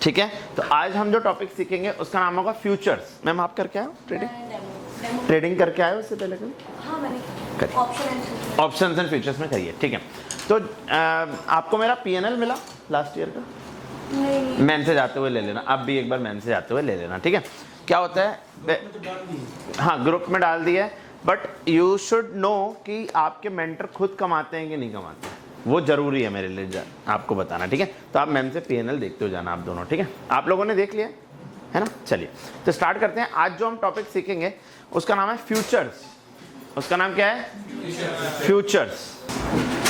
ठीक है, तो आज हम जो टॉपिक सीखेंगे उसका नाम होगा फ्यूचर्स। मैम आप करके आए हो ट्रेडिंग करके आए हो उससे पहले कभी? हाँ मैंने ऑप्शंस एंड फ्यूचर्स में करिए, ठीक है। तो आपको मेरा पीएनएल मिला लास्ट ईयर का? नहीं। मैम से जाते हुए ले लेना, अब भी एक बार मैम से जाते हुए ले लेना, ठीक है। क्या होता है, हाँ ग्रुप में डाल दिया है, बट यू शुड नो कि आपके मेंटर खुद कमाते हैं कि नहीं कमाते हैं, वो जरूरी है मेरे लिए आपको बताना, ठीक है। तो आप मैम से पीएनएल देखते हो जाना आप दोनों, ठीक है। आप लोगों ने देख लिया है ना? चलिए तो स्टार्ट करते हैं। आज जो हम टॉपिक सीखेंगे उसका नाम है फ्यूचर्स। उसका नाम क्या है? फ्यूचर्स।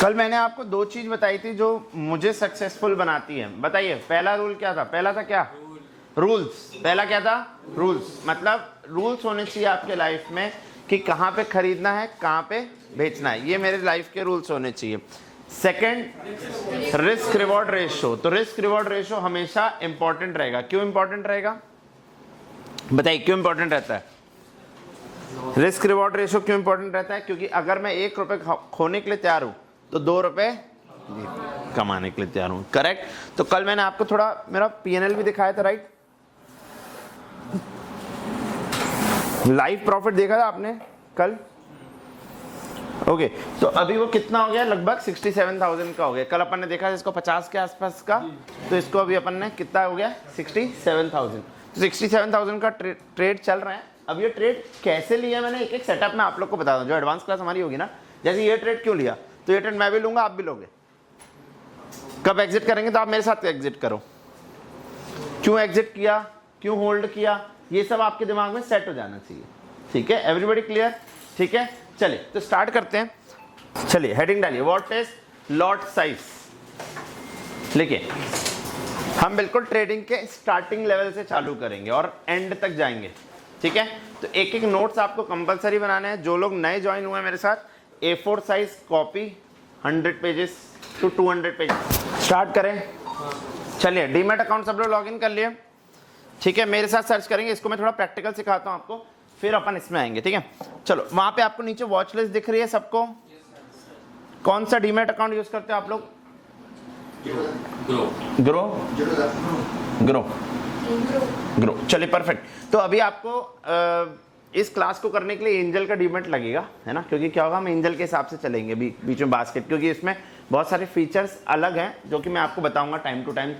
कल मैंने आपको दो चीज बताई थी जो मुझे सक्सेसफुल बनाती है। बताइए, पहला रूल क्या था? पहला था क्या? रूल्स। पहला क्या था? रूल्स। मतलब रूल्स होने चाहिए आपके लाइफ में कि कहाँ पे खरीदना है, कहाँ पे बेचना है, ये मेरे लाइफ के रूल्स होने चाहिए। Second, risk reward ratio. तो रिस्क रिवॉर्ड रेशो हमेशा इंपॉर्टेंट रहेगा। क्यों इंपॉर्टेंट रहेगा बताइए, क्यों इंपॉर्टेंट रहता है? रिस्क रिवॉर्ड रेशो क्यों इंपॉर्टेंट रहता है? क्योंकि अगर मैं 1 रुपए खोने के लिए तैयार हूं तो 2 रुपए कमाने के लिए तैयार हूं। करेक्ट। तो कल मैंने आपको थोड़ा मेरा पीएनएल भी दिखाया था, राइट? लाइव प्रॉफिट देखा था आपने कल? ओके तो अभी वो कितना हो गया? लगभग 67,000 का हो गया। कल अपन ने देखा इसको 50 के आसपास का, तो इसको अभी अपन ने कितना हो गया? 67,000। तो 67,000 का ट्रेड चल रहा है। अब ये ट्रेड कैसे लिया मैंने, एक एक सेटअप में आप लोग को बता दूं। जो एडवांस क्लास हमारी होगी ना, जैसे ये ट्रेड क्यों लिया, तो ये ट्रेड मैं भी लूंगा, आप भी लोगे। कब एग्जिट करेंगे तो आप मेरे साथ एग्जिट करो। क्यों एग्जिट किया, क्यों होल्ड किया, ये सब आपके दिमाग में सेट हो जाना चाहिए, ठीक है। Everybody clear? ठीक है, चलिए तो स्टार्ट करते हैं। चलिए हेडिंग डालिए, व्हाट इज लॉट साइज। लिखिए, हम बिल्कुल ट्रेडिंग के स्टार्टिंग लेवल से चालू करेंगे और एंड तक जाएंगे, ठीक है। तो एक एक नोट्स आपको कंपलसरी बनाने हैं। जो लोग नए ज्वाइन हुए हैं मेरे साथ, A4 size copy 100 pages to 200 pages. Start करें? चलिए, डीमैट अकाउंट सब लोग लॉगिन कर लिए, ठीक है। मेरे साथ सर्च करेंगे, इसको मैं थोड़ा प्रैक्टिकल सिखाता हूं आपको, फिर अपन इसमें आएंगे, ठीक है। चलो, वहां पे आपको नीचे वॉच लिस्ट दिख रही है सबको? कौन सा डीमैट अकाउंट यूज करते हो आप लोग? ग्रो। चलिए परफेक्ट। तो अभी आपको इस क्लास को करने के लिए एंजल का डीमैट लगेगा, है ना? क्योंकि क्या होगा, हम एंजल के हिसाब से चलेंगे बीच में बास्केट, क्योंकि इसमें बहुत सारे फीचर्स अलग हैं जो कि मैं आपको बताऊंगा टाइम टू टाइम।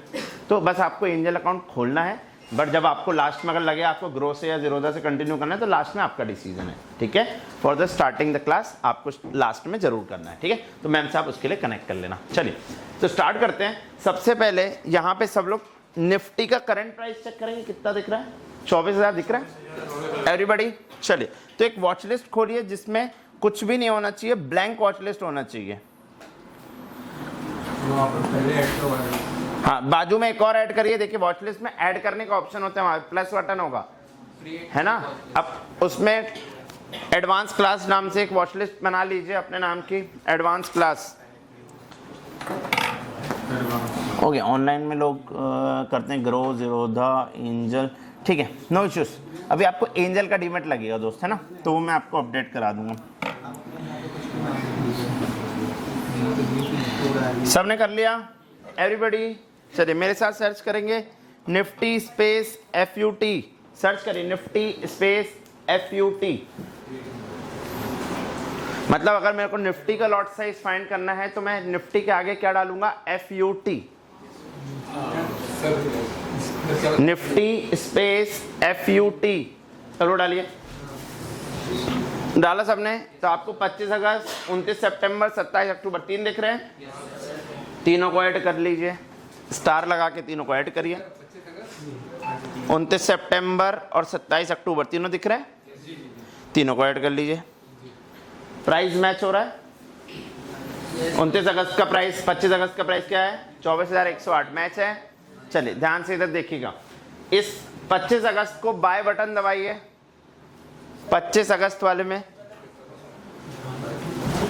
तो बस आपको एंजल अकाउंट खोलना है, बट जब आपको लास्ट में अगर लगे आपको ग्रो से या जीरोधा से कंटिन्यू करना है तो लास्ट में आपका डिसीजन है, ठीक है। For the starting the class आपको लास्ट में जरूर करना है, ठीक है। तो मैम से आप उसके लिए कनेक्ट कर लेना। चलिए तो स्टार्ट करते हैं। सबसे पहले यहाँ पे सब लोग निफ्टी का करंट प्राइस चेक करेंगे, कितना दिख रहा है? 24,000 दिख रहा है एवरीबॉडी? चलिए तो एक वॉच लिस्ट खोलिए जिसमें कुछ भी नहीं होना चाहिए, ब्लैंक वॉच लिस्ट होना चाहिए। हाँ, बाजू में एक और ऐड करिए। देखिए वॉच लिस्ट में ऐड करने का ऑप्शन होता है, वहां प्लस बटन होगा, है ना? अब उसमें एडवांस क्लास नाम से एक वॉच लिस्ट बना लीजिए अपने नाम की, एडवांस क्लास। ओके, ऑनलाइन में लोग करते हैं ग्रो, जीरोधा, एंजल, ठीक है, नो इश्यूज। अभी आपको एंजल का डीमैट लगेगा दोस्त, है ना? तो वो मैं आपको अपडेट करा दूंगा। सबने कर लिया एवरीबॉडी? चलिए मेरे साथ सर्च करेंगे, निफ्टी स्पेस FUT। सर्च करिए निफ्टी स्पेस FUT। मतलब अगर मेरे को निफ्टी का लॉट साइज फाइंड करना है तो मैं निफ्टी के आगे क्या डालूंगा? FUT। निफ्टी स्पेस FUT, चलो डालिए। डाला सबने? तो आपको 25 अगस्त, 29 सितंबर, 27 अक्टूबर 3 दिख रहे हैं। तीनों को ऐड कर लीजिए, स्टार लगा के तीनों को ऐड करिए। 29 सितंबर और 27 अक्टूबर तीनों दिख रहे हैं, तीनों को ऐड कर लीजिए। प्राइस मैच हो रहा है। 29 अगस्त का प्राइस, 25 अगस्त का प्राइस क्या है? 24,108 मैच है। चलिए ध्यान से इधर देखिएगा, इस 25 अगस्त को बाय बटन दबाइए। 25 अगस्त वाले में,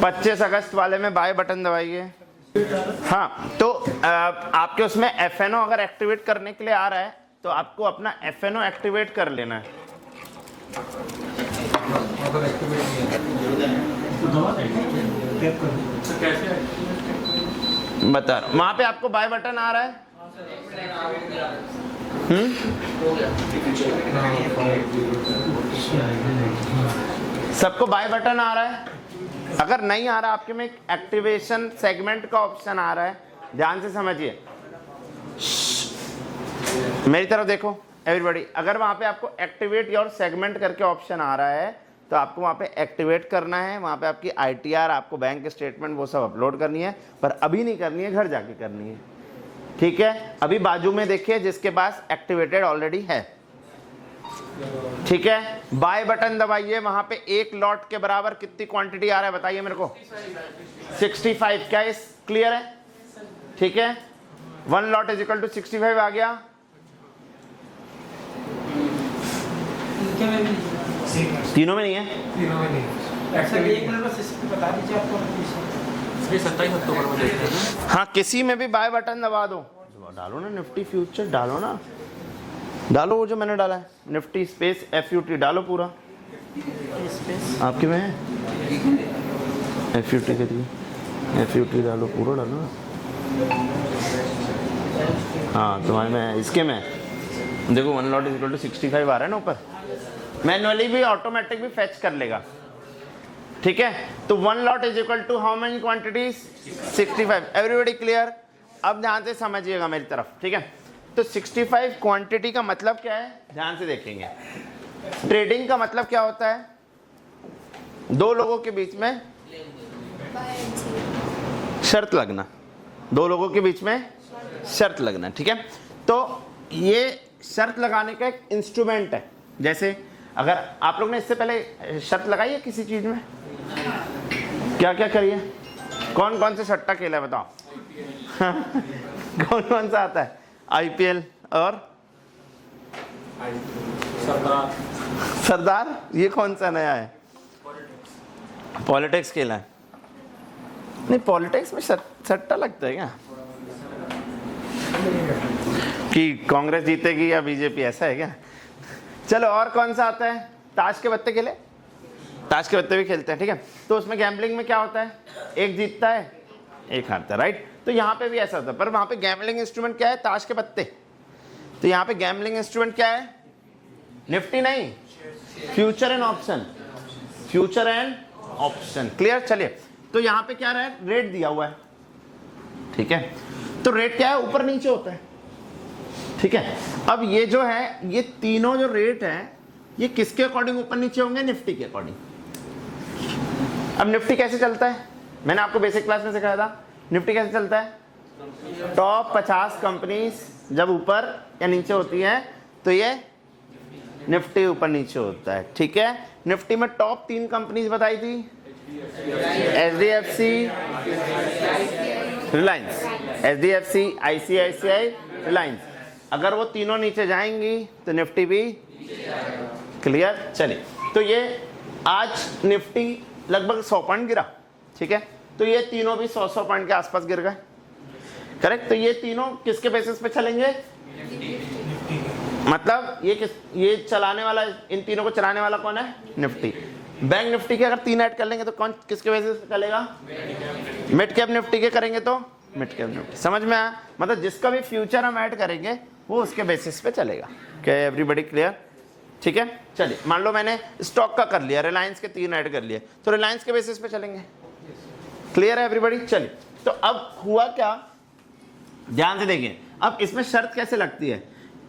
25 अगस्त वाले में बाय बटन दबाइए। हाँ, तो आपके उसमें FNO अगर एक्टिवेट करने के लिए आ रहा है तो आपको अपना FNO एक्टिवेट कर लेना है। बता रहा हूं, वहां पे आपको बाय बटन आ रहा है, सबको बाय बटन आ रहा है? अगर नहीं आ रहा आपके में एक्टिवेशन सेगमेंट का ऑप्शन आ रहा है, ध्यान से समझिए, मेरी तरफ देखो एवरीबॉडी। अगर वहां पे आपको एक्टिवेट योर सेगमेंट करके ऑप्शन आ रहा है तो आपको वहां पे एक्टिवेट करना है। वहां पे आपकी आईटीआर, आपको बैंक स्टेटमेंट वो सब अपलोड करनी है, पर अभी नहीं करनी है, घर जाके करनी है। ठीक है, अभी बाजू में देखिए जिसके पास एक्टिवेटेड ऑलरेडी है। ठीक है, बाय बटन दबाइए, वहां पे एक लॉट के बराबर कितनी क्वांटिटी आ रहा है बताइए मेरे को? 65। क्या इस क्लियर है? ठीक है, 1 लॉट इज इक्वल टू 65 आ गया। तीनों में नहीं है? तीनों में नहीं। एक मिनट बस बता दीजिए आपको। 27 अक्टूबर में देखते हैं ना। हाँ, किसी में भी बाय बटन दबा दो, डालो ना निफ्टी फ्यूचर, डालो ना, डालो वो जो मैंने डाला है, निफ्टी स्पेस FUT डालो पूरा। आपके में है FUT के लिए, FUT डालो पूरा, डालो ना। हाँ तुम्हारे में है, इसके में देखो 1 लॉट इज इक्वल टू 65 आ रहा है ना ऊपर। मैनुअली भी ऑटोमेटिक भी फेच कर लेगा। ठीक है, तो 1 lot is equal to how many quantities? 65। Everybody clear? अब ध्यान से समझिएगा मेरी तरफ। ठीक है, तो 65 क्वांटिटी का मतलब क्या है, ध्यान से देखेंगे। ट्रेडिंग का मतलब क्या होता है? दो लोगों के बीच में शर्त लगना, दो लोगों के बीच में शर्त लगना। ठीक है, तो ये शर्त लगाने का एक इंस्ट्रूमेंट है। जैसे अगर आप लोग ने इससे पहले शर्त लगाई है किसी चीज में, क्या क्या करिए? कौन कौन से सट्टा खेला है बताओ? कौन कौन सा आता है? IPL और सरदार, ये कौन सा नया है? पॉलिटिक्स खेला है? नहीं, पॉलिटिक्स में सट्टा लगता है क्या कि कांग्रेस जीतेगी या बीजेपी, ऐसा है क्या? चलो, और कौन सा आता है? ताश के पत्ते खेले? ताश के पत्ते भी खेलते हैं। ठीक है, तो उसमें गैम्बलिंग में क्या होता है? एक जीतता है, एक हारता है, राइट? तो यहाँ पे भी ऐसा होता है, पर वहां पे गैम्बलिंग इंस्ट्रूमेंट क्या है? ताश के पत्ते। तो यहाँ पे गैम्बलिंग इंस्ट्रूमेंट क्या है? निफ्टी नहीं, future and option, future and option. Clear? चलिए, तो यहाँ पे क्या रहा है? रेट दिया हुआ है। ठीक है, तो रेट क्या है? ऊपर नीचे होता है। ठीक है, अब ये जो है, ये तीनों जो रेट है, ये किसके अकॉर्डिंग ऊपर नीचे होंगे? निफ्टी के अकॉर्डिंग। अब निफ्टी कैसे चलता है? मैंने आपको बेसिक क्लास में सिखाया था। निफ्टी कैसे चलता है? टॉप 50 कंपनीज जब ऊपर या नीचे होती है तो ये निफ्टी ऊपर नीचे होता है। ठीक है, निफ्टी में टॉप 3 कंपनीज बताई थी, HDFC, Reliance, HDFC, ICICI, Reliance. अगर वो तीनों नीचे जाएंगी तो निफ्टी भी। क्लियर? चलिए, तो ये आज निफ्टी लगभग 100 पॉइंट गिरा। ठीक है, तो ये तीनों भी 100 पॉइंट के आसपास गिर गए। करेक्ट? तो ये तीनों किसके बेसिस पे चलेंगे? मतलब ये चलाने वाला, इन तीनों को चलाने वाला कौन है? निफ्टी। बैंक निफ्टी के अगर 3 ऐड कर लेंगे तो कौन किसके बेसिस पे चलेगा? मिड कैप निफ्टी के करेंगे तो मिड कैप निफ्टी। समझ में आया? मतलब जिसका भी फ्यूचर हम ऐड करेंगे वो उसके बेसिस पे चलेगा। क्या एवरीबडी क्लियर? ठीक है, चलिए, मान लो मैंने स्टॉक का कर लिया, रिलायंस के 3 ऐड कर लिए, तो रिलायंस के बेसिस पे चलेंगे। क्लियर है एवरीबडी? चलिए, तो अब हुआ क्या, ध्यान से देखिए। अब इसमें शर्त कैसे लगती है?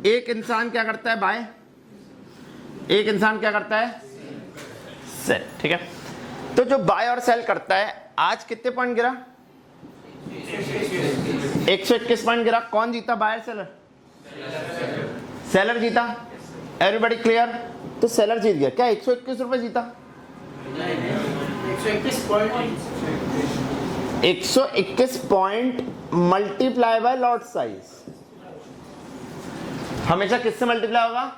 एक इंसान क्या करता है? बाय। एक इंसान क्या करता है? सेल। ठीक है, तो जो बाय और सेल करता है, आज कितने पॉइंट गिरा? 121 पॉइंट गिरा। कौन जीता? Buyer seller? सेलर जीता। Everybody clear? तो सेलर जीत गया। क्या 121 रुपए जीता? 121 point multiply by lot size. हमेशा किससे मल्टीप्लाई होगा?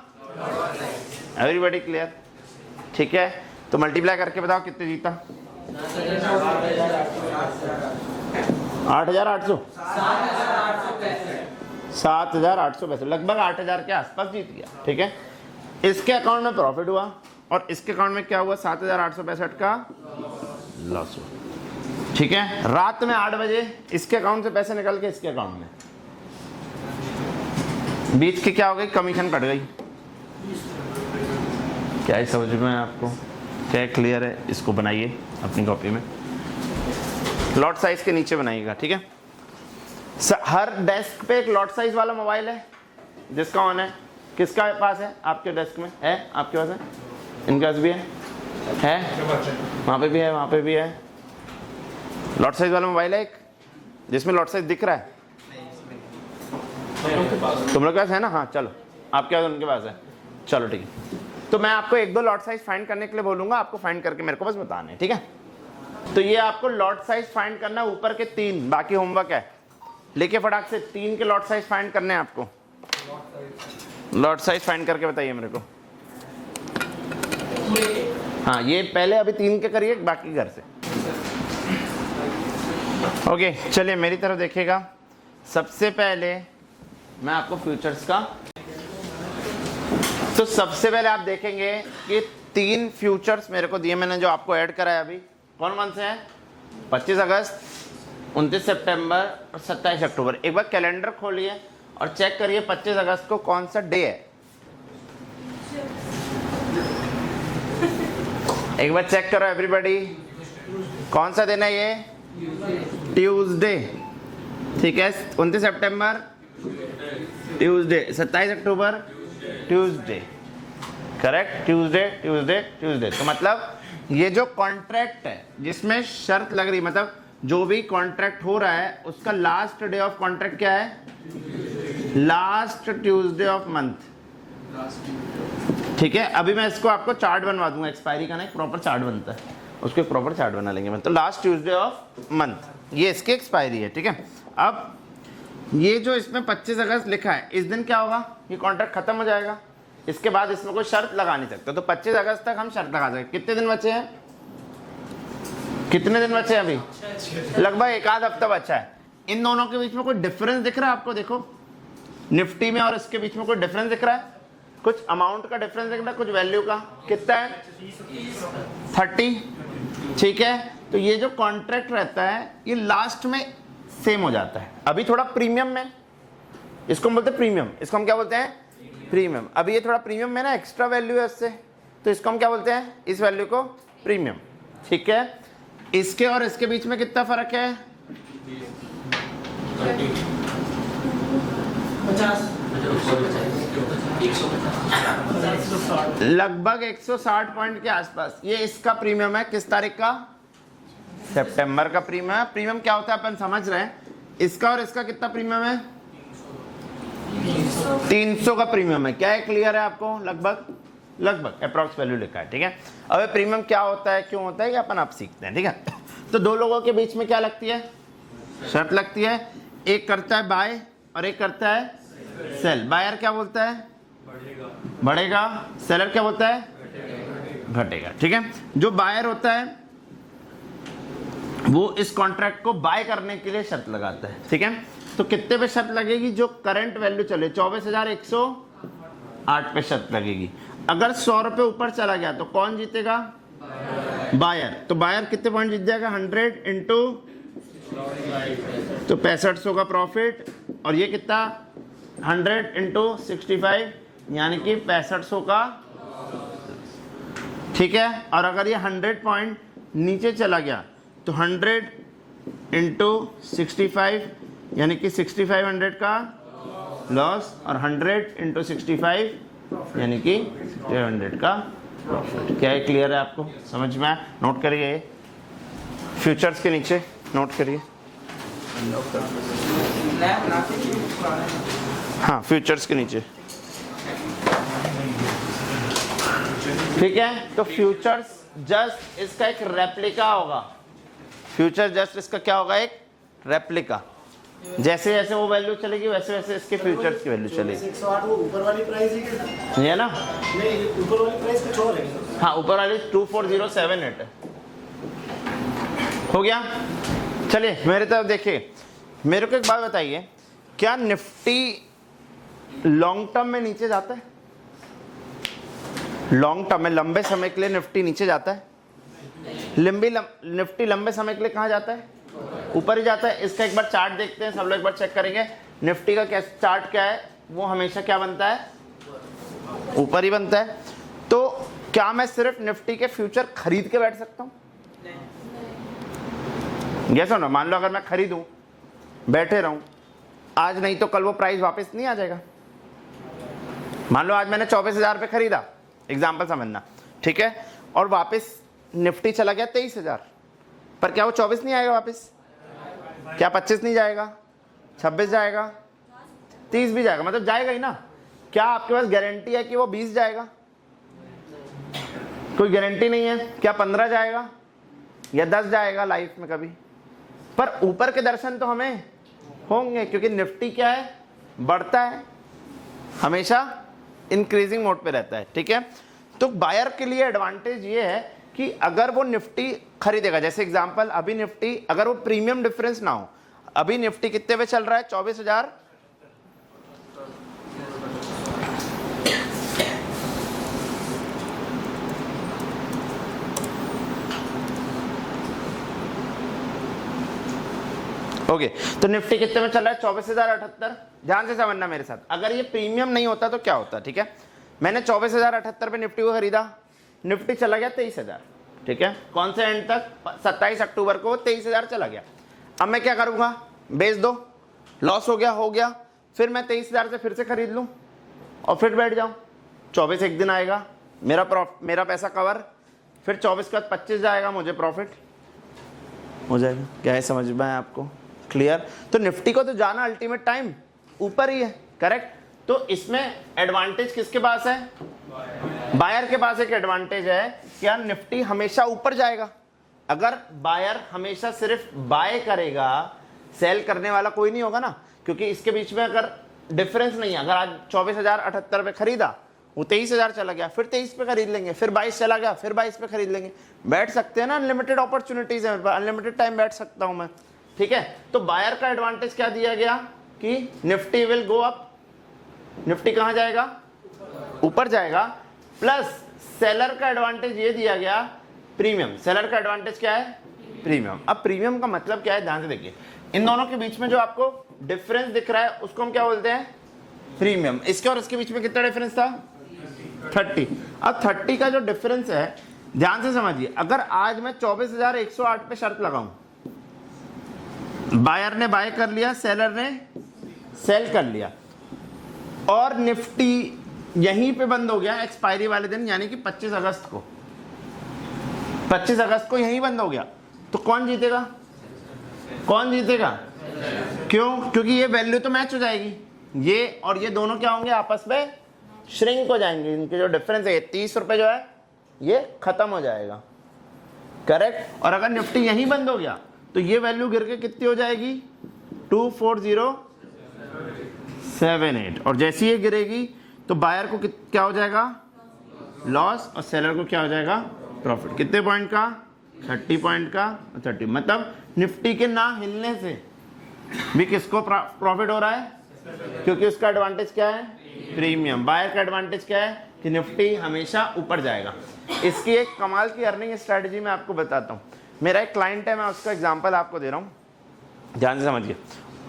Everybody clear? ठीक है, तो मल्टीप्लाई करके बताओ कितने जीता? 8,800, 7,800 पैसे, लगभग 8,000 के आसपास जीत गया। ठीक है, इसके अकाउंट में प्रॉफिट हुआ और इसके अकाउंट में क्या हुआ? 7,865 का लॉस हुआ। ठीक है, रात में 8 बजे इसके अकाउंट से पैसे निकल के इसके अकाउंट में, बीच की क्या हो गई, कमीशन कट गई। क्या है समझ में आपको, क्या क्लियर है? इसको बनाइए अपनी कॉपी में, लॉट साइज के नीचे बनाइएगा, ठीक है। हर डेस्क पे एक लॉट साइज वाला मोबाइल है जिसका ऑन है। किसका पास है? आपके डेस्क में है, आपके पास है, इनके पास भी है, वहाँ पे भी है, वहाँ पे भी है। लॉट साइज वाला मोबाइल है एक जिसमें लॉट साइज दिख रहा है। तुम लोग के पास है ना? हाँ चलो, आपके पास उनके पास है, चलो ठीक है। तो मैं आपको एक दो लॉट साइज फाइंड करने के लिए बोलूंगा, आपको फाइंड करके मेरे को बस बताना है, ठीक है। तो ये आपको लॉट साइज फाइंड करना है, ऊपर के 3, बाकी होमवर्क है। लेके फटाक से 3 के लॉट साइज फाइंड करने हैं आपको। लॉट साइज फाइंड करके बताइए मेरे को। हाँ ये पहले अभी 3 के करिए, बाकी घर से। ओके चलिए मेरी तरफ देखिएगा। सबसे पहले मैं आपको फ्यूचर्स का, तो सबसे पहले आप देखेंगे कि 3 फ्यूचर्स मेरे को दिए मैंने, जो आपको ऐड कराया अभी। कौन कौन से हैं? 25 अगस्त, 29 सितंबर और 27 अक्टूबर। एक बार कैलेंडर खोलिए और चेक करिए 25 अगस्त को कौन सा डे है। एक बार चेक करो एवरीबॉडी, कौन सा दिन है ये? ट्यूसडे, ठीक है। 29 सितंबर ट्यूसडे, 27 अक्टूबर Tuesday, correct. Tuesday Tuesday Tuesday. तो मतलब ये जो कॉन्ट्रैक्ट है जिसमें शर्त लग रही, मतलब जो भी कॉन्ट्रैक्ट हो रहा है उसका लास्ट डे ऑफ कॉन्ट्रैक्ट क्या है? लास्ट ट्यूसडे ऑफ मंथ, ठीक है। अभी मैं इसको आपको चार्ट बनवा दूंगा, एक्सपायरी का ना एक प्रॉपर चार्ट बनता है, उसको एक प्रॉपर चार्ट बना लेंगे। तो लास्ट ट्यूसडे ऑफ मंथ ये इसकी एक्सपायरी है, ठीक है। अब ये जो इसमें 25 अगस्त लिखा है, इस दिन क्या होगा? ये कॉन्ट्रैक्ट खत्म हो जाएगा, इसके बाद इसमें कोई शर्त लगा नहीं सकते। तो 25 अगस्त तक हम शर्त लगा सकते। कितने दिन बचे हैं? कितने दिन बचे हैं अभी? लगभग एक आध हफ्ता बचा है। इन दोनों के बीच में कोई डिफरेंस दिख रहा है आपको? देखो निफ्टी में और इसके बीच में कोई डिफरेंस दिख रहा है? कुछ अमाउंट का डिफरेंस दिख रहा है, कुछ वैल्यू का। कितना है? 30, ठीक है। तो ये जो कॉन्ट्रैक्ट रहता है ये लास्ट में सेम हो जाता है। अभी थोड़ा प्रीमियम में, इसको हम बोलते हैं प्रीमियम, इसको हम क्या बोलते हैं? प्रीमियम। अभी ये थोड़ा प्रीमियम में ना एक्स्ट्रा वैल्यू है इससे, तो इसको हम क्या बोलते हैं? इस वैल्यू को प्रीमियम, ठीक है। इसके और इसके बीच में कितना फर्क है? 50, लगभग 160 पॉइंट के आसपास। ये इसका प्रीमियम है, किस तारीख का? सितंबर का प्रीमियम है। प्रीमियम क्या होता है अपन समझ रहे हैं। इसका और इसका कितना प्रीमियम है? 300 का प्रीमियम है। क्या है? क्लियर है आपको? लगभग अप्रॉक्स वैल्यू लिखा है, ठीक है। अब प्रीमियम क्या होता है, क्यों होता है, ये अपन आप सीखते हैं, ठीक है। तो दो लोगों के बीच में क्या लगती है? शर्त लगती है। एक करता है बाय और एक करता है सेल। बायर क्या बोलता है? बढ़ेगा। सेलर क्या बोलता है? घटेगा, ठीक है। जो बायर होता है वो इस कॉन्ट्रैक्ट को बाय करने के लिए शर्त लगाता है, ठीक है। तो कितने पे शर्त लगेगी? जो करंट वैल्यू चले 24,108 पे शर्त लगेगी। अगर 100 रुपए ऊपर चला गया तो कौन जीतेगा? बायर। तो बायर कितने पॉइंट जीत जाएगा? 100 इंटू, तो 6500 का प्रॉफिट। और ये कितना? 100 इंटू 65, यानी कि 6500 का, ठीक है। और अगर ये 100 पॉइंट नीचे चला गया तो 100 इंटू 65, यानी कि 6500 का लॉस, और 100 इंटू 65 यानी कि 100 का प्रॉफिट। क्या है? क्लियर है आपको? समझ में आया? नोट करिए, फ्यूचर्स के नीचे नोट करिए। हाँ फ्यूचर्स के नीचे, ठीक है। तो फ्यूचर्स जस्ट इसका एक रेप्लिका होगा। फ्यूचर जस्ट इसका क्या होगा? एक रेप्लिका। जैसे जैसे वो वैल्यू चलेगी वैसे वैसे इसके फ्यूचर्स की वैल्यू चलेगी। 108 वो ऊपर वाली प्राइस है क्या? ये ना, नहीं ऊपर वाली प्राइस कुछ और है। हाँ ऊपर वाली 24078 है। हो गया। चलिए मेरे तरफ देखिए, मेरे को एक बात बताइए, क्या निफ्टी लॉन्ग टर्म में नीचे जाता है? लॉन्ग टर्म में लंबे समय के लिए निफ्टी नीचे जाता है? निफ्टी लंबे समय के लिए कहाँ जाता है? ऊपर ही जाता है। इसका एक बार चार्ट देखते हैं, सब लोग एक बार चेक करेंगे। निफ्टी का चार्ट क्या है? वो हमेशा क्या बनता है, ऊपर ही बनता है। तो क्या मैं सिर्फ निफ्टी के फ्यूचर खरीद के बैठ सकता हूं? यस और नो? मान लो अगर मैं खरीदूं, बैठे रहूं, आज नहीं तो कल वो प्राइस वापस नहीं आ जाएगा। मान लो आज मैंने 24,000 पे खरीदा, एग्जाम्पल समझना, ठीक है, और वापस निफ्टी चला गया 23,000 पर, क्या वो 24 नहीं आएगा वापस? क्या 25 नहीं जाएगा? 26 जाएगा? 30 भी जाएगा, मतलब जाएगा ही ना। क्या आपके पास गारंटी है कि वो 20 जाएगा? कोई गारंटी नहीं है। क्या 15 जाएगा या 10 जाएगा लाइफ में कभी? पर ऊपर के दर्शन तो हमें होंगे, क्योंकि निफ्टी क्या है, बढ़ता है, हमेशा इंक्रीजिंग मोड पे रहता है, ठीक है। तो बायर के लिए एडवांटेज ये है कि अगर वो निफ्टी खरीदेगा, जैसे एग्जांपल अभी निफ्टी, अगर वो प्रीमियम डिफरेंस ना हो, अभी निफ्टी कितने पे चल रहा है? 24,000। ओके, तो निफ्टी कितने में चल रहा है? 24,078। ध्यान से समझना मेरे साथ, अगर ये प्रीमियम नहीं होता तो क्या होता, ठीक है। मैंने 24,078 पे निफ्टी को खरीदा, निफ्टी चला गया 23,000, ठीक है। कौन से एंड तक? 27 अक्टूबर को 23,000 चला गया। अब मैं क्या करूंगा? बेच दो, लॉस हो गया, फिर मैं 23,000 से फिर से खरीद लूं और फिर बैठ जाऊं। 24 एक दिन आएगा, मेरा पैसा कवर, फिर 24 के बाद 25 जाएगा, मुझे प्रॉफिट हो जाएगा। क्या है, समझ में आया आपको? क्लियर? तो निफ्टी को तो जाना अल्टीमेट टाइम ऊपर ही है, करेक्ट। तो इसमें एडवांटेज किसके पास है? बायर के पास एक एडवांटेज है कि यार निफ्टी हमेशा ऊपर जाएगा। अगर बायर हमेशा सिर्फ बाय करेगा, सेल करने वाला कोई नहीं होगा ना, क्योंकि इसके बीच में अगर डिफरेंस नहीं है, अगर आज 24,078 पे खरीदा, वो 23,000 चला गया, फिर 23 पे खरीद लेंगे, फिर 22 चला गया, फिर 22 पे खरीद लेंगे, बैठ सकते हैं ना। अनलिमिटेड अपॉर्चुनिटीज है, अनलिमिटेड टाइम बैठ सकता हूं मैं, ठीक है। तो बायर का एडवांटेज क्या दिया गया कि Nifty will go up, Nifty कहां जाएगा? ऊपर जाएगा। प्लस सेलर का एडवांटेज ये दिया गया प्रीमियम। सेलर का एडवांटेज क्या है? प्रीमियम। अब प्रीमियम का मतलब क्या है, ध्यान से देखिए, इन दोनों के बीच में जो आपको डिफरेंस दिख रहा है उसको हम क्या बोलते हैं? प्रीमियम। इसके और इसके बीच में कितना डिफरेंस था? 30। अब 30 का जो डिफरेंस है, ध्यान से समझिए, अगर आज मैं 24,108 पे शर्त लगाऊं, बायर ने बाय कर लिया, सेलर ने सेल कर लिया, और निफ्टी यहीं पे बंद हो गया एक्सपायरी वाले दिन, यानी कि 25 अगस्त को, 25 अगस्त को यहीं बंद हो गया, तो कौन जीतेगा? कौन जीतेगा? क्यों? क्योंकि ये वैल्यू तो मैच हो जाएगी, ये और ये दोनों क्या होंगे? आपस में श्रिंक हो जाएंगे। इनके जो डिफरेंस है 30 रुपए जो है ये खत्म हो जाएगा, करेक्ट। और अगर निफ्टी यहीं बंद हो गया तो ये वैल्यू गिर के कितनी हो जाएगी? 24078। और जैसी ये गिरेगी तो बायर को क्या हो जाएगा? लॉस, और सेलर को क्या हो जाएगा? प्रॉफिट। कितने पॉइंट का? 30 पॉइंट का। 30 मतलब निफ्टी के ना हिलने से भी किसको प्रॉफिट हो रहा है? क्योंकि उसका एडवांटेज क्या है? प्रीमियम। बायर का एडवांटेज क्या है? कि निफ्टी हमेशा ऊपर जाएगा। इसकी एक कमाल की अर्निंग स्ट्रेटजी मैं आपको बताता हूँ। मेरा एक क्लाइंट है, मैं उसका एग्जांपल आपको दे रहा हूँ, ध्यान से समझिए।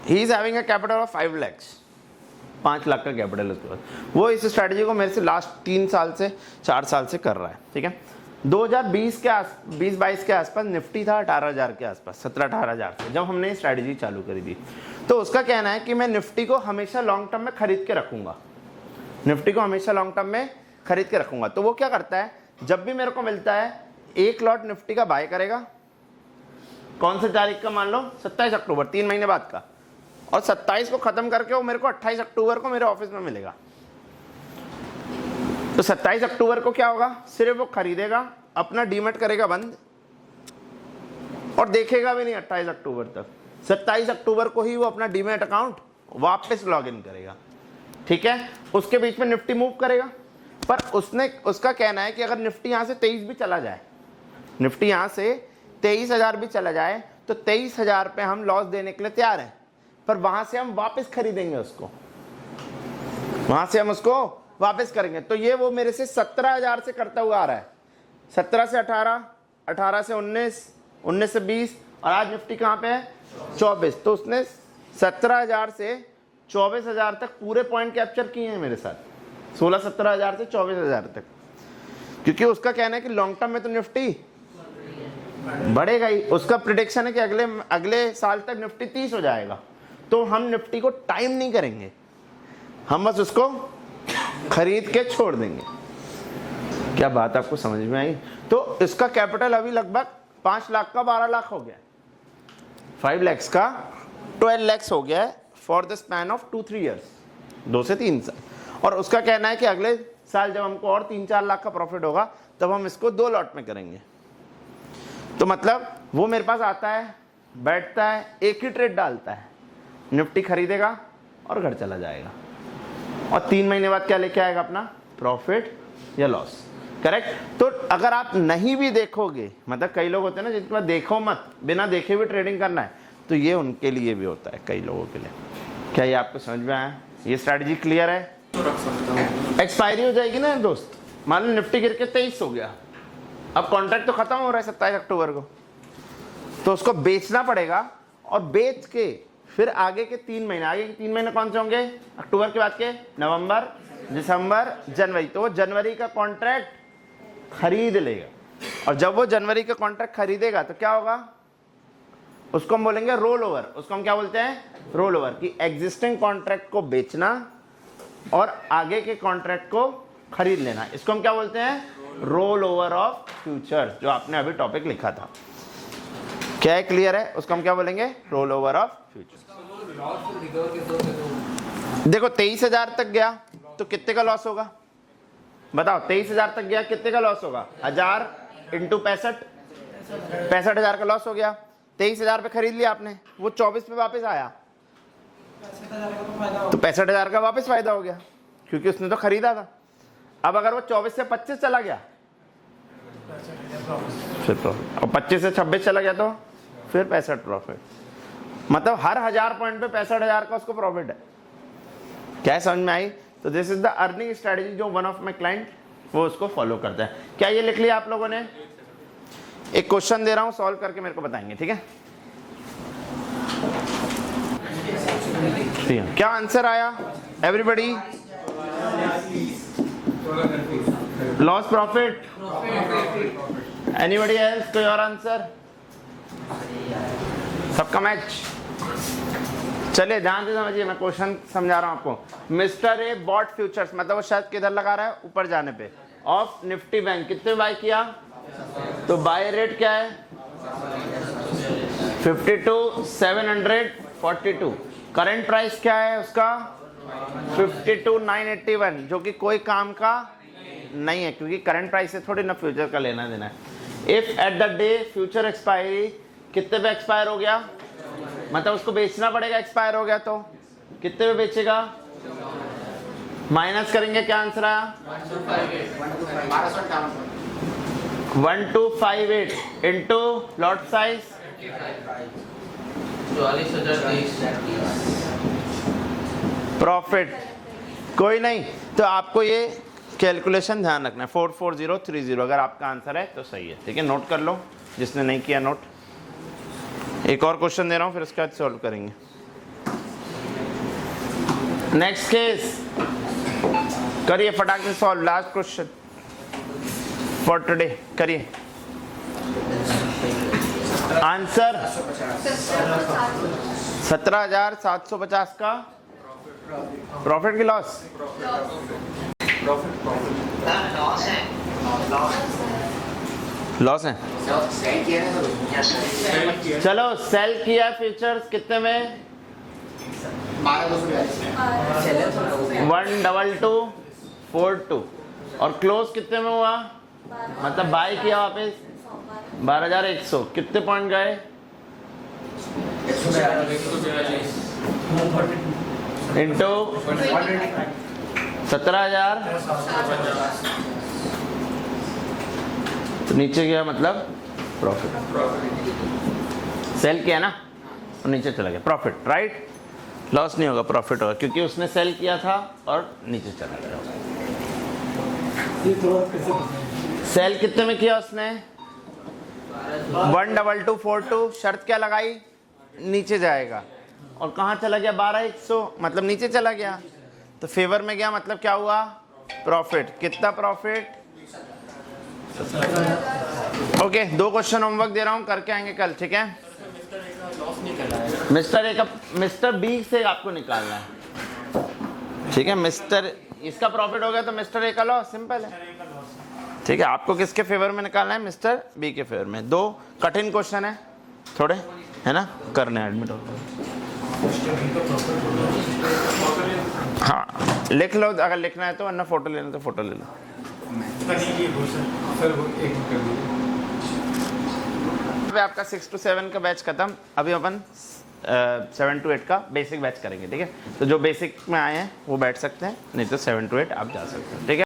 He is having a capital of 5 lakh, 5 lakh का कैपिटल उसके पास। वो इस स्ट्रेटजी को मेरे से लास्ट 3 साल से 4 साल से कर रहा है, ठीक है। 2020 के 20-22 के आसपास निफ्टी था 18,000 के आसपास, 17-18,000 से जब हमने ये स्ट्रेटजी चालू करी थी। तो उसका कहना है कि मैं निफ्टी को हमेशा लॉन्ग टर्म में खरीद के रखूंगा, निफ्टी को हमेशा लॉन्ग टर्म में खरीद के रखूंगा। तो वो क्या करता है, जब भी मेरे को मिलता है एक लॉट निफ्टी का बाय करेगा, कौन सी तारीख का? मान लो 27 अक्टूबर, 3 महीने बाद का, और 27 को खत्म करके वो मेरे को 28 अक्टूबर को मेरे ऑफिस में मिलेगा। तो 27 अक्टूबर को क्या होगा? सिर्फ वो खरीदेगा, अपना डीमैट करेगा बंद, और देखेगा भी नहीं 28 अक्टूबर तक। 27 अक्टूबर को ही वो अपना डीमैट अकाउंट वापस लॉग इन करेगा, ठीक है। उसके बीच में निफ्टी मूव करेगा, पर उसका कहना है कि अगर निफ्टी यहां से 23 भी चला जाए, निफ्टी यहां से 23,000 भी चला जाए, तो 23,000 पे हम लॉस देने के लिए तैयार हैं, पर वहां से हम वापस खरीदेंगे उसको, वहां से हम उसको वापस करेंगे। तो ये वो मेरे से 17,000 से करता हुआ आ रहा है, 17 से 18, 18 से 19, 19 से 20, और आज निफ्टी कहां पे है? 24। तो उसने 17,000 से 24,000 तक पूरे पॉइंट कैप्चर किए हैं मेरे साथ, 16-17,000 से 24,000 तक, क्योंकि उसका कहना है कि लॉन्ग टर्म में तो निफ्टी बढ़ेगा ही। उसका प्रिडिक्शन है कि अगले साल तक निफ्टी 30 हो जाएगा। तो हम निफ्टी को टाइम नहीं करेंगे, हम बस उसको खरीद के छोड़ देंगे। क्या बात आपको समझ में आई? तो इसका कैपिटल अभी लगभग 5 लाख का 12 लाख हो गया, 5 lakhs का 12 lakhs हो गया है for the span of 2-3 years, 2 से 3 साल। और उसका कहना है कि अगले साल जब हमको और 3-4 लाख का प्रॉफिट होगा तब हम इसको 2 लॉट में करेंगे। तो मतलब वो मेरे पास आता है, बैठता है, एक ही ट्रेड डालता है, निफ्टी खरीदेगा और घर चला जाएगा, और 3 महीने बाद क्या लेके आएगा? अपना प्रॉफिट या लॉस। करेक्ट? तो अगर आप नहीं भी देखोगे, मतलब कई लोग होते हैं ना जिनके पास देखो मत, बिना देखे भी ट्रेडिंग करना है, तो ये उनके लिए भी होता है, कई लोगों के लिए। क्या ये आपको समझ में आया? ये स्ट्रैटेजी क्लियर है? एक्सपायरी हो जाएगी ना दोस्त, मान लो निफ्टी गिर के 23 हो गया, अब कॉन्ट्रैक्ट तो खत्म हो रहा है 27 अक्टूबर को, तो उसको बेचना पड़ेगा, और बेच के फिर आगे के 3 महीने, आगे के 3 महीने कौन से होंगे? अक्टूबर के बाद के नवंबर, दिसंबर, जनवरी। तो वो जनवरी का कॉन्ट्रैक्ट खरीद लेगा, और जब वो जनवरी का कॉन्ट्रैक्ट खरीदेगा तो क्या होगा? उसको हम बोलेंगे रोल ओवर। उसको हम क्या बोलते हैं? Roll over. कि एग्जिस्टिंग कॉन्ट्रैक्ट को बेचना और आगे के कॉन्ट्रैक्ट को खरीद लेना, इसको हम क्या बोलते हैं? रोल ओवर ऑफ फ्यूचर्स, जो आपने अभी टॉपिक लिखा था। क्या है? क्लियर है? उसको हम क्या बोलेंगे? Roll over of futures. देखो 23,000 तक गया तो कितने का लॉस होगा? बताओ, 23,000 तक गया, कितने का लॉस होगा? 1000 इंटू 65, 65,000 का लॉस हो गया। 23,000 पे खरीद लिया आपने, वो 24 पे वापस आया तो 65,000 का वापस फायदा हो गया, क्योंकि उसने तो खरीदा था। अब अगर वो 24 से 25 चला गया फिर प्रॉफिट, और 25 से 26 चला गया तो फिर 65 प्रॉफिट। मतलब हर 1000 पॉइंट पे 65,000 का उसको प्रॉफिट है। क्या समझ में आई? तो this is the earning strategy जो वन ऑफ माई क्लाइंट वो उसको फॉलो करता है। क्या ये लिख लिया आप लोगों ने? एक क्वेश्चन दे रहा हूं, सॉल्व करके मेरे को बताएंगे, ठीक है? क्या आंसर आया everybody? Loss profit? Anybody else? कोई और आंसर? सबका मैच? चलिए ध्यान से समझिए, मैं क्वेश्चन समझा रहा हूं आपको। मिस्टर ए बॉट फ्यूचर्स, मतलब वो शर्त किधर लगा रहा है? ऊपर जाने पे, ऑफ निफ्टी बैंक। कितने बाय किया? तो बाय रेट क्या है? 52,742। करंट प्राइस क्या है उसका? 52,981, जो कि कोई काम का नहीं है, क्योंकि करंट प्राइस से थोड़ी ना फ्यूचर का लेना देना है। If at the day future expiry, कितने पे एक्सपायर हो गया? मतलब उसको बेचना पड़ेगा, एक्सपायर हो गया तो कितने पे बेचेगा? माइनस करेंगे, क्या आंसर आया? 1258 इंटू लॉट साइज 44,023 प्रॉफिट। कोई नहीं, तो आपको ये कैलकुलेशन ध्यान रखना है, 44030। अगर आपका आंसर है तो सही है, ठीक है? नोट कर लो, जिसने नहीं किया नोट। एक और क्वेश्चन दे रहा हूं, फिर उसके बाद सॉल्व करेंगे। नेक्स्ट केस करिए फटाक से solve. Last question for today, करिए। आंसर 17,750 का प्रॉफिट की लॉस? लॉस है। चलो सेल किया फ्यूचर्स कितने में? 12242। और क्लोज कितने में हुआ? मतलब बाय किया वापस 12,100। कितने पॉइंट गए? इंटू 17,000 तो नीचे गया, मतलब प्रॉफिट। सेल किया ना तो नीचे चला गया, प्रॉफिट। राइट? लॉस नहीं होगा, प्रॉफिट होगा, क्योंकि उसने सेल किया था और नीचे चला गया। सेल कितने में किया उसने? 12242। शर्त क्या लगाई? नीचे जाएगा। और कहाँ चला गया 12,100, मतलब नीचे चला गया, तो फेवर में गया, मतलब क्या हुआ, प्रॉफिट। कितना प्रॉफिट? ओके, 2 क्वेश्चन होमवर्क दे रहा हूँ, करके आएंगे कल, ठीक है। मिस्टर ए का, मिस्टर बी से आपको निकालना है, ठीक है। मिस्टर, इसका प्रॉफिट हो गया तो मिस्टर ए का लॉस, सिंपल है, ठीक है। आपको किसके फेवर में निकालना है? मिस्टर बी के फेवर में। 2 कठिन क्वेश्चन है थोड़े, है ना, करने एडमिट होकर। हाँ लिख लो अगर लिखना है तो, वरना फोटो लेना तो फोटो ले लो। आपका 6 to 7 का बैच खत्म, अभी अपन 7 to 8 का बेसिक बैच करेंगे, ठीक है। तो जो बेसिक में आए हैं वो बैठ सकते हैं, नहीं तो 7 to 8 आप जा सकते हैं, ठीक है।